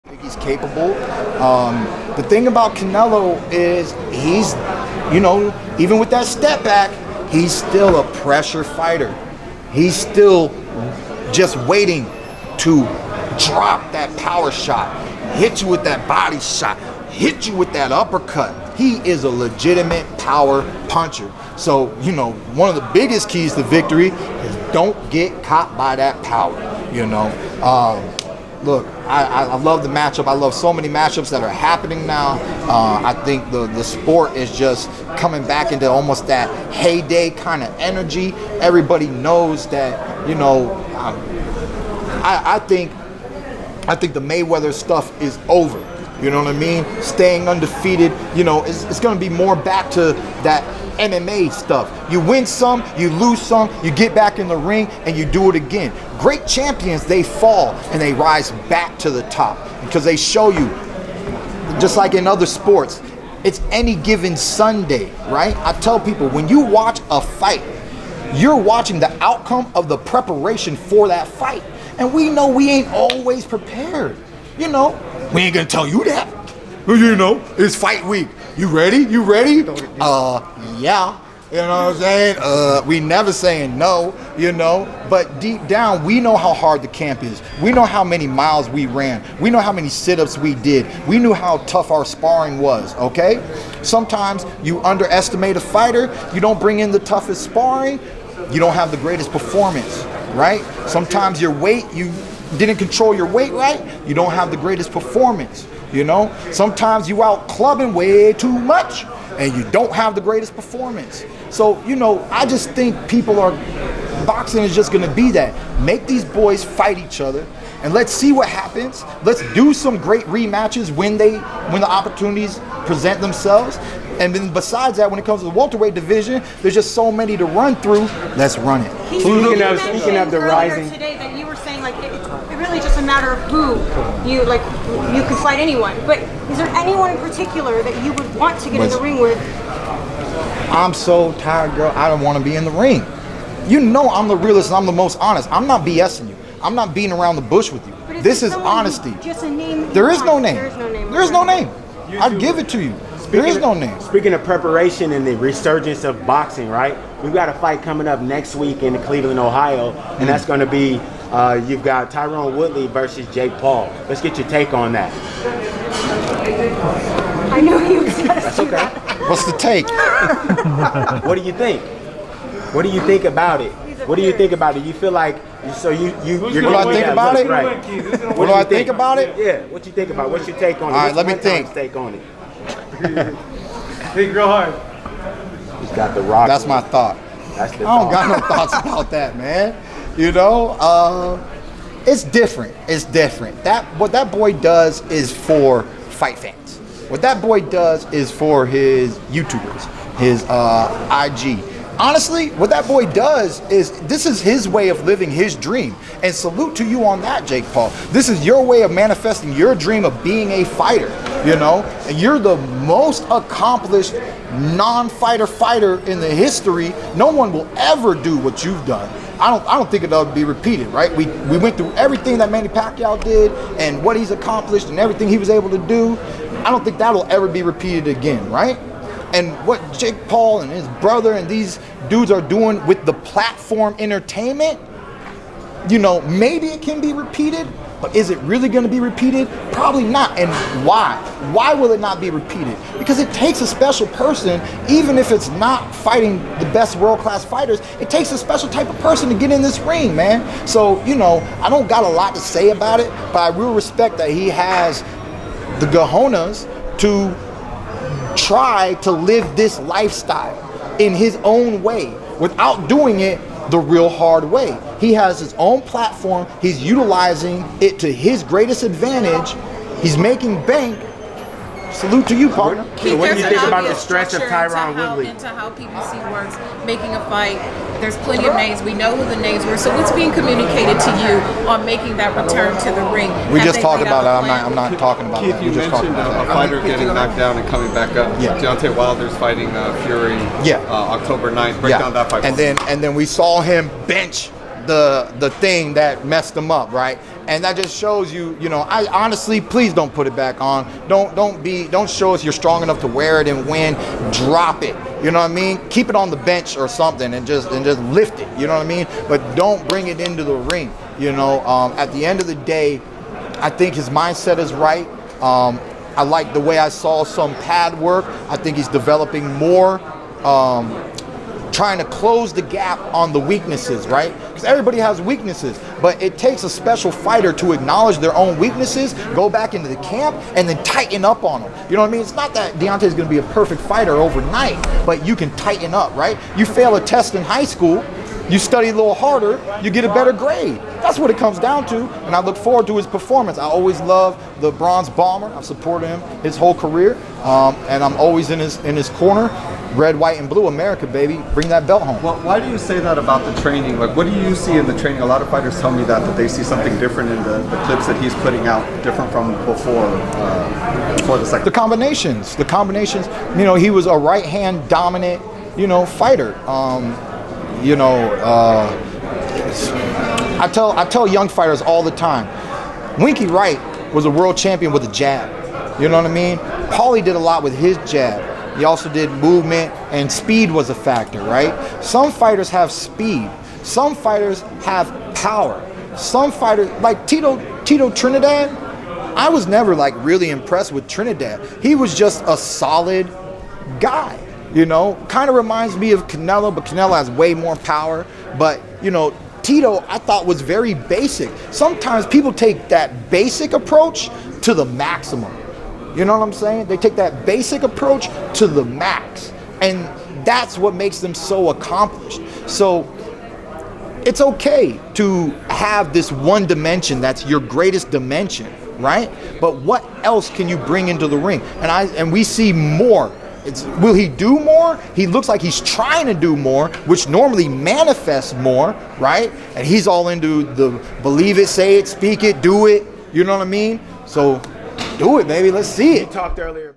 think he's capable. The thing about Canelo is he's, even with that step back, he's still a pressure fighter. He's still just waiting to drop that power shot, hit you with that body shot, hit you with that uppercut. He is a legitimate power puncher. So, one of the biggest keys to victory is don't get caught by that power, Look, I love the matchup. I love so many matchups that are happening now. I think the sport is just coming back into almost that heyday kind of energy. Everybody knows that, I think the Mayweather stuff is over. You know what I mean? Staying undefeated, it's going to be more back to that MMA stuff. You win some, you lose some, you get back in the ring, and you do it again. Great champions, they fall and they rise back to the top because they show you, just like in other sports, it's any given Sunday, right? I tell people, when you watch a fight, you're watching the outcome of the preparation for that fight. And we know we ain't always prepared. We ain't gonna tell you that. It's fight week. You ready? Yeah. You know what I'm saying? We never saying no, but deep down, we know how hard the camp is. We know how many miles we ran. We know how many sit-ups we did. We knew how tough our sparring was, okay? Sometimes you underestimate a fighter. You don't bring in the toughest sparring. You don't have the greatest performance, right? Sometimes your weight, you didn't control your weight right. You don't have the greatest performance, Sometimes you out clubbing way too much and you don't have the greatest performance. So, I just think boxing is just going to be that. Make these boys fight each other and let's see what happens. Let's do some great rematches when the opportunities present themselves. And then besides that, when it comes to the welterweight division, there's just so many to run through. Let's run it. Speaking of the rising today, that you were saying it's really just a matter of who you could fight anyone. But is there anyone in particular that you would want to get in the ring with? I'm so tired, girl. I don't want to be in the ring. I'm the realest and I'm the most honest. I'm not BSing you. I'm not beating around the bush with you. This is honesty. Just a name. There is no name. There is no name. I'd give it to you. There is no name. Speaking of preparation and the resurgence of boxing, right? We've got a fight coming up next week in Cleveland, Ohio, and that's going to be, you've got Tyron Woodley versus Jake Paul. Let's get your take on that. I know he was going to That's okay. What's the take? What do you think? What do you think about it? What do you think about it? You feel like you're What do I think about it? Right. What do I think about it? Yeah. What you think about it? What's your take on it? All right, let me think. Take on it. Think real hard. He's got the rock. That's my thought. That's the I don't got no thoughts about that, man. It's different. It's different. What that boy does is for fight fans. What that boy does is for his YouTubers, his IG. Honestly, what that boy does is this is his way of living his dream. And salute to you on that, Jake Paul. This is your way of manifesting your dream of being a fighter, And you're the most accomplished non-fighter fighter in the history. No one will ever do what you've done. I don't think it'll be repeated, right? We went through everything that Manny Pacquiao did and what he's accomplished and everything he was able to do. I don't think that'll ever be repeated again, right? And what Jake Paul and his brother and these dudes are doing with the platform entertainment, maybe it can be repeated, but is it really going to be repeated? Probably not. And why? Why will it not be repeated? Because it takes a special person, even if it's not fighting the best world-class fighters, it takes a special type of person to get in this ring, man. So, I don't got a lot to say about it, but I will respect that he has the cojones to try to live this lifestyle in his own way without doing it the real hard way. He has his own platform. He's utilizing it to his greatest advantage. He's making bank. Salute to you, partner. So what do you think about the stretch of Tyron Woodley? Into how PBC works, making a fight. There's plenty of names. We know who the names were. So what's being communicated to you on making that return to the ring? We just talked about it. I'm not talking about Keith, that. you mentioned a fighter getting knocked down and coming back up. Yeah. Deontay Wilder's fighting Fury. Yeah. October 9th. Break down that fight. And then we saw him bench the thing that messed him up, right? And that just shows you, I honestly, please don't put it back on. Don't show us you're strong enough to wear it and win. Drop it. You know what I mean? Keep it on the bench or something and just lift it. You know what I mean? But don't bring it into the ring. At the end of the day, I think his mindset is right. I like the way I saw some pad work. I think he's developing more, trying to close the gap on the weaknesses, right? Because everybody has weaknesses, but it takes a special fighter to acknowledge their own weaknesses, go back into the camp, and then tighten up on them. You know what I mean? It's not that Deontay is going to be a perfect fighter overnight, but you can tighten up, right? You fail a test in high school, you study a little harder, you get a better grade. That's what it comes down to, and I look forward to his performance. I always love the Bronze Bomber. I've supported him his whole career, and I'm always in his corner. Red, white, and blue, America, baby. Bring that belt home. Well, why do you say that about the training? Like, what do you see in the training? A lot of fighters tell me that they see something different in the clips that he's putting out, different from before the second. The combinations. He was a right-hand dominant, fighter. I tell young fighters all the time, Winky Wright was a world champion with a jab. You know what I mean? Paulie did a lot with his jab. He also did movement, and speed was a factor, right? Some fighters have speed. Some fighters have power. Some fighters, like Tito Trinidad, I was never really impressed with Trinidad. He was just a solid guy, Kind of reminds me of Canelo, but Canelo has way more power. But, Tito, I thought, was very basic. Sometimes people take that basic approach to the maximum. You know what I'm saying? They take that basic approach to the max. And that's what makes them so accomplished. So it's okay to have this one dimension that's your greatest dimension, right? But what else can you bring into the ring? And we see more. Will he do more? He looks like he's trying to do more, which normally manifests more, right? And he's all into the believe it, say it, speak it, do it. You know what I mean? So do it, baby. Let's see it. You talked earlier.